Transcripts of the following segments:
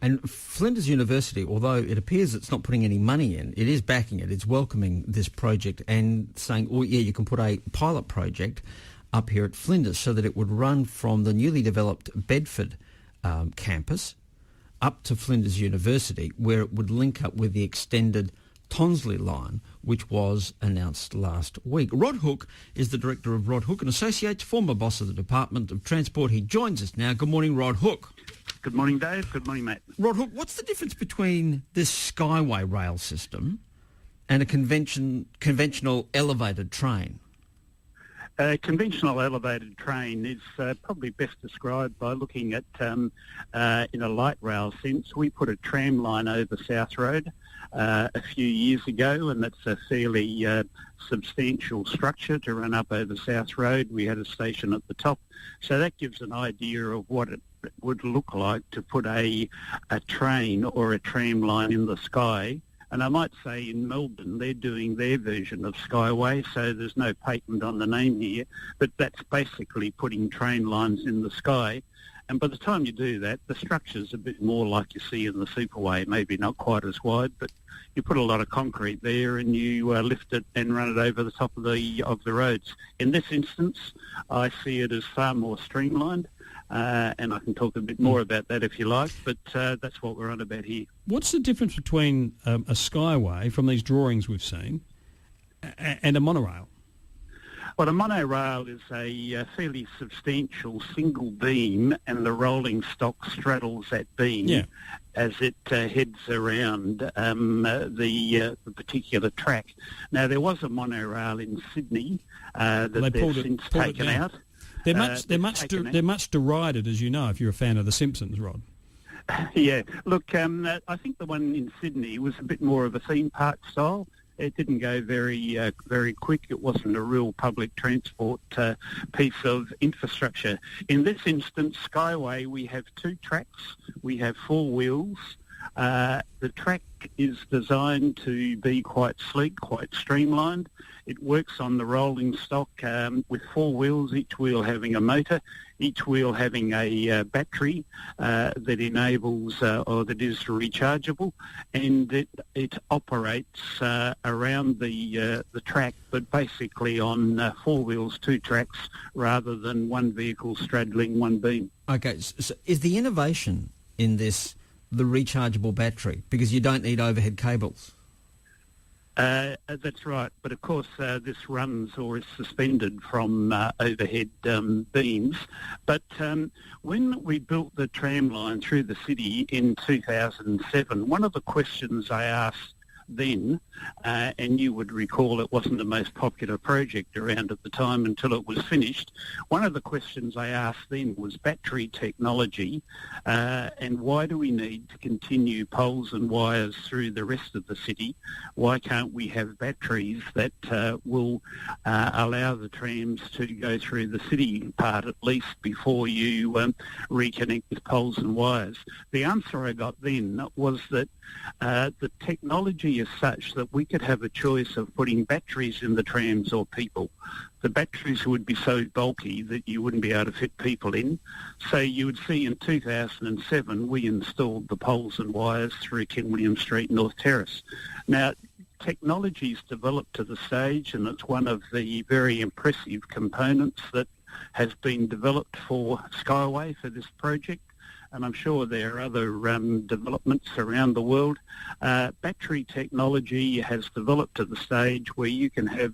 And Flinders University, although it appears it's not putting any money in, it is backing it. It's welcoming this project and saying, oh, yeah, you can put a pilot project up here at Flinders so that it would run from the newly developed Bedford campus up to Flinders University, where it would link up with the extended Tonsley line, which was announced last week. Rod Huck is the director of Rod Huck & Associates, former boss of the Department of Transport. He joins us now. Good morning, Rod Huck. Good morning, Dave. Good morning, mate. Rod Huck, what's the difference between this SkyWay rail system and a conventional elevated train? A conventional elevated train is probably best described by looking at, in a light rail sense, we put a tram line over South Road a few years ago, and that's a fairly substantial structure to run up over South Road. We had a station at the top, so that gives an idea of what it would look like to put a train or a tram line in the sky. And I might say in Melbourne, they're doing their version of SkyWay, so there's no patent on the name here, but that's basically putting train lines in the sky. And by the time you do that, the structure's a bit more like you see in the Superway, maybe not quite as wide, but you put a lot of concrete there and you lift it and run it over the top of the roads. In this instance, I see it as far more streamlined. And I can talk a bit more about that if you like, but that's what we're on about here. What's the difference between a SkyWay from these drawings we've seen and a monorail? Well, a monorail is a fairly substantial single beam, and the rolling stock straddles that beam as it heads around the particular track. Now, there was a monorail in Sydney that they've since taken out. They're much derided, as you know, if you're a fan of The Simpsons, Rod. Yeah. Look, I think the one in Sydney was a bit more of a theme park style. It didn't go very quick. It wasn't a real public transport piece of infrastructure. In this instance, SkyWay, we have two tracks. We have four wheels. The track is designed to be quite sleek, quite streamlined. It works on the rolling stock with four wheels, each wheel having a motor, each wheel having a battery that enables or that is rechargeable, and it operates around the track, but basically on four wheels, two tracks, rather than one vehicle straddling one beam. Okay, so is the innovation in this the rechargeable battery, because you don't need overhead cables? That's right. But of course, this runs or is suspended from overhead beams. But when we built the tram line through the city in 2007, one of the questions I asked then, and you would recall it wasn't the most popular project around at the time until it was finished. One of the questions I asked then was battery technology, and why do we need to continue poles and wires through the rest of the city? Why can't we have batteries that will allow the trams to go through the city part at least before you reconnect with poles and wires? The answer I got then was that the technology is such that we could have a choice of putting batteries in the trams or people. The batteries would be so bulky that you wouldn't be able to fit people in. So you would see in 2007 we installed the poles and wires through King William Street, North Terrace. Now, technology's developed to the stage, and it's one of the very impressive components that has been developed for SkyWay for this project. And I'm sure there are other developments around the world. Battery technology has developed to the stage where you can have,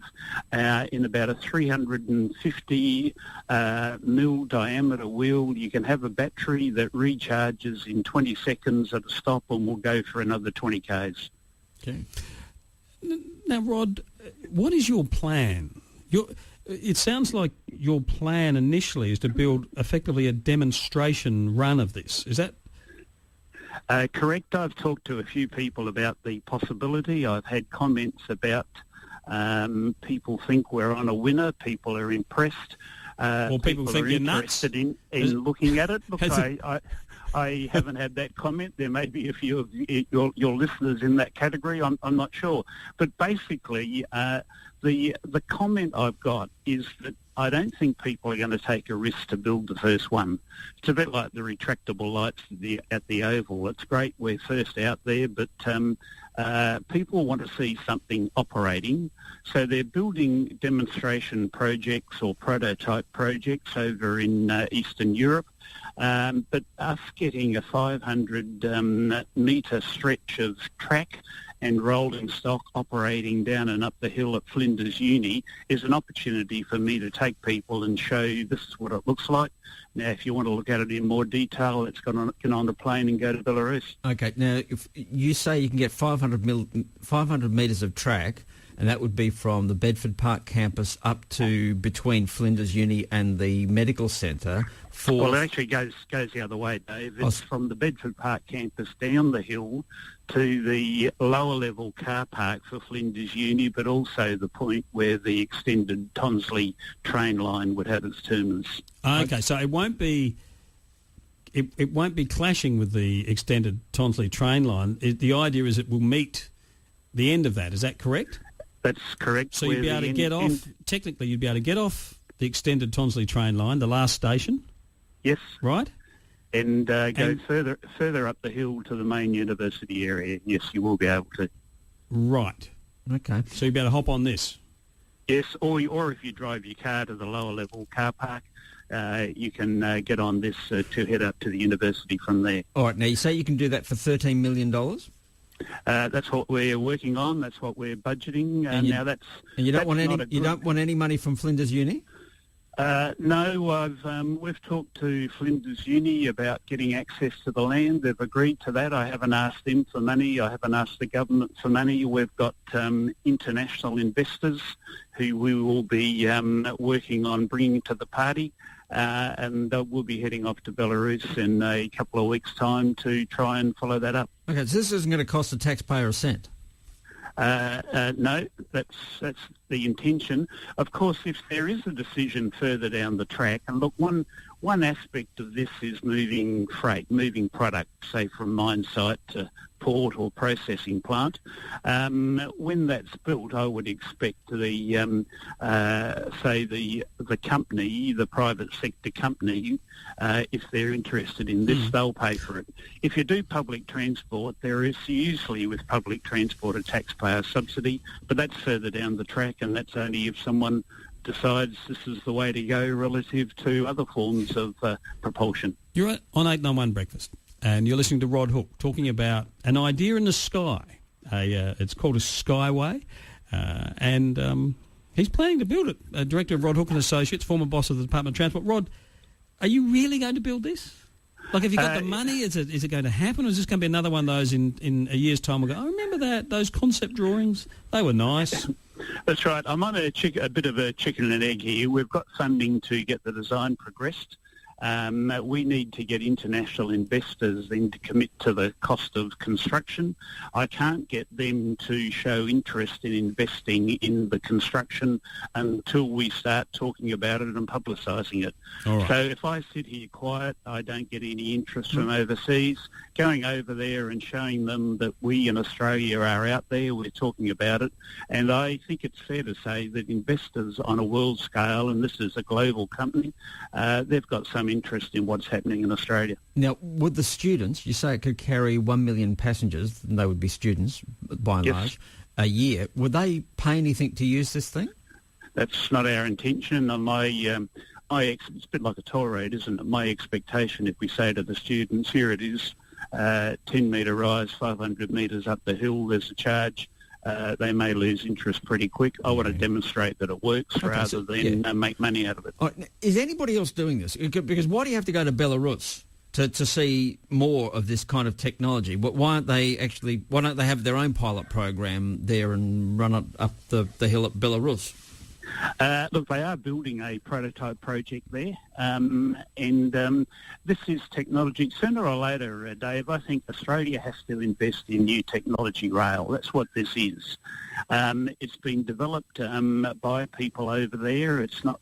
in about a 350 mil diameter wheel, you can have a battery that recharges in 20 seconds at a stop and will go for another 20 k's. Okay. Now, Rod, what is your plan? It sounds like your plan initially is to build effectively a demonstration run of this. Is that correct? I've talked to a few people about the possibility. I've had comments about people think we're on a winner. People are impressed. Or people think you're nuts. In looking at it. Look, I haven't had that comment. There may be a few of your listeners in that category. I'm not sure. But basically, the comment I've got is that I don't think people are going to take a risk to build the first one. It's a bit like the retractable lights at the Oval. It's great we're first out there, but people want to see something operating. So they're building demonstration projects or prototype projects over in Eastern Europe. But us getting a 500-metre stretch of track and rolling stock operating down and up the hill at Flinders Uni is an opportunity for me to take people and show you this is what it looks like. Now, if you want to look at it in more detail, let's get on a plane and go to Belarus. Okay, now, if you say you can get 500 metres of track, and that would be from the Bedford Park campus up to between Flinders Uni and the medical centre. Well, it actually goes the other way, Dave. It's from the Bedford Park campus down the hill to the lower level car park for Flinders Uni, but also the point where the extended Tonsley train line would have its terminus. Okay, so it won't be clashing with the extended Tonsley train line. The idea is it will meet the end of that. Is that correct? That's correct. So you'd be able to get off. Technically, you'd be able to get off the extended Tonsley train line, the last station. Yes. Right. And go further up the hill to the main university area. Yes, you will be able to. Right. Okay. So you'd be able to hop on this. Yes, or if you drive your car to the lower level car park, you can get on this to head up to the university from there. All right. Now you say you can do that for $13 million. That's what we're working on. That's what we're budgeting. And you don't want any money from Flinders Uni? No, we've talked to Flinders Uni about getting access to the land. They've agreed to that. I haven't asked them for money. I haven't asked the government for money. We've got international investors who we will be working on bringing to the party. And we'll be heading off to Belarus in a couple of weeks' time to try and follow that up. Okay, so this isn't going to cost the taxpayer a cent? No, that's the intention. Of course, if there is a decision further down the track, and look, one aspect of this is moving freight, moving product, say from mine site to port or processing plant. When that's built, I would expect the company, the private sector company, if they're interested in this, they'll pay for it. If you do public transport, there is usually with public transport a taxpayer subsidy, but that's further down the track, and that's only if someone decides this is the way to go relative to other forms of propulsion. You're on 891 Breakfast, and you're listening to Rod Hook talking about an idea in the sky. It's called a SkyWay, and he's planning to build it. Director of Rod Hook and Associates, former boss of the Department of Transport. Rod, are you really going to build this? Like, have you got the money? Is it going to happen, or is this going to be another one of those in a year's time? We'll go, I remember those concept drawings. They were nice. That's right. I'm on a bit of a chicken and egg here. We've got funding to get the design progressed. We need to get international investors then to commit to the cost of construction. I can't get them to show interest in investing in the construction until we start talking about it and publicising it. Right. So if I sit here quiet, I don't get any interest from overseas. Going over there and showing them that we in Australia are out there, we're talking about it. And I think it's fair to say that investors on a world scale, and this is a global company, they've got some interest in what's happening in Australia. Now, would the students, you say it could carry 1 million passengers, and they would be students by and large, a year, would they pay anything to use this thing? That's not our intention. It's a bit like a toll road, isn't it? My expectation, if we say to the students, here it is, 10-metre rise, 500 metres up the hill, there's a charge. They may lose interest pretty quick. I want to demonstrate that it works rather than make money out of it. Right, is anybody else doing this? Because why do you have to go to Belarus to see more of this kind of technology? Why don't they have their own pilot program there and run it up the hill at Belarus? Look, they are building a prototype project there, and this is technology. Sooner or later, Dave, I think Australia has to invest in new technology rail. That's what this is. It's been developed by people over there. It's not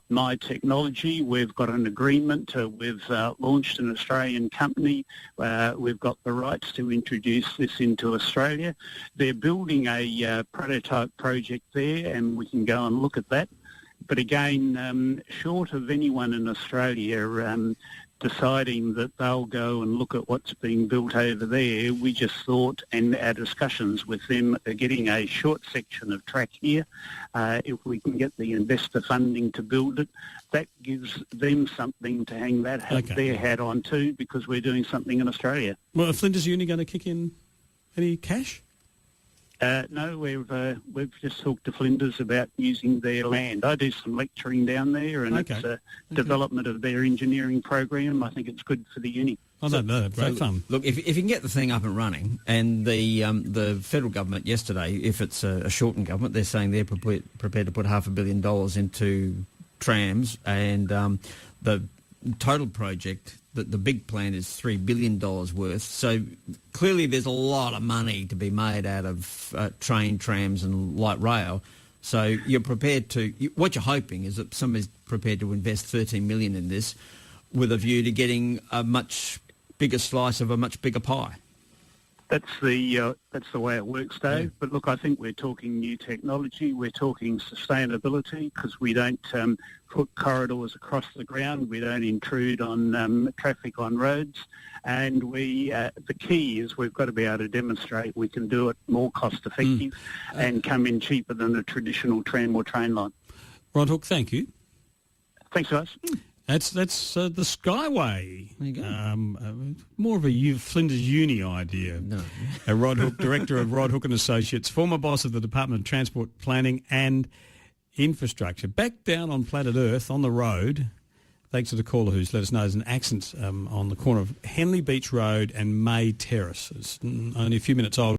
my technology. We've got an agreement. We've launched an Australian company. We've got the rights to introduce this into Australia. They're building a prototype project there, and we can go and look at that. But again, short of anyone in Australia deciding that they'll go and look at what's being built over there, we just thought, and our discussions with them are getting a short section of track here. If we can get the investor funding to build it, that gives them something to hang their hat on too, because we're doing something in Australia. Well, are Flinders Uni going to kick in any cash? No, we've just talked to Flinders about using their land. I do some lecturing down there, and it's a development of their engineering program. I think it's good for the uni. Oh, no, great fun. Look, if you can get the thing up and running, and the federal government yesterday, if it's a shortened government, they're saying they're prepared to put $500 million into trams, and the total project, the big plan is $3 billion worth. So clearly there's a lot of money to be made out of train, trams and light rail. So you're prepared to... What you're hoping is that somebody's prepared to invest $13 million in this with a view to getting a much bigger slice of a much bigger pie. That's the way it works, Dave. Yeah. But look, I think we're talking new technology. We're talking sustainability, because we don't put corridors across the ground. We don't intrude on traffic on roads. And the key is we've got to be able to demonstrate we can do it more cost effective and come in cheaper than a traditional tram or train line. Rod Hook, thank you. Thanks, guys. That's the SkyWay. There you go. More of a Flinders Uni idea. No. Rod Hook, Director of Rod Hook and Associates, former boss of the Department of Transport Planning and Infrastructure. Back down on planet Earth, on the road, thanks to the caller who's let us know there's an accident on the corner of Henley Beach Road and May Terrace. It's only a few minutes old.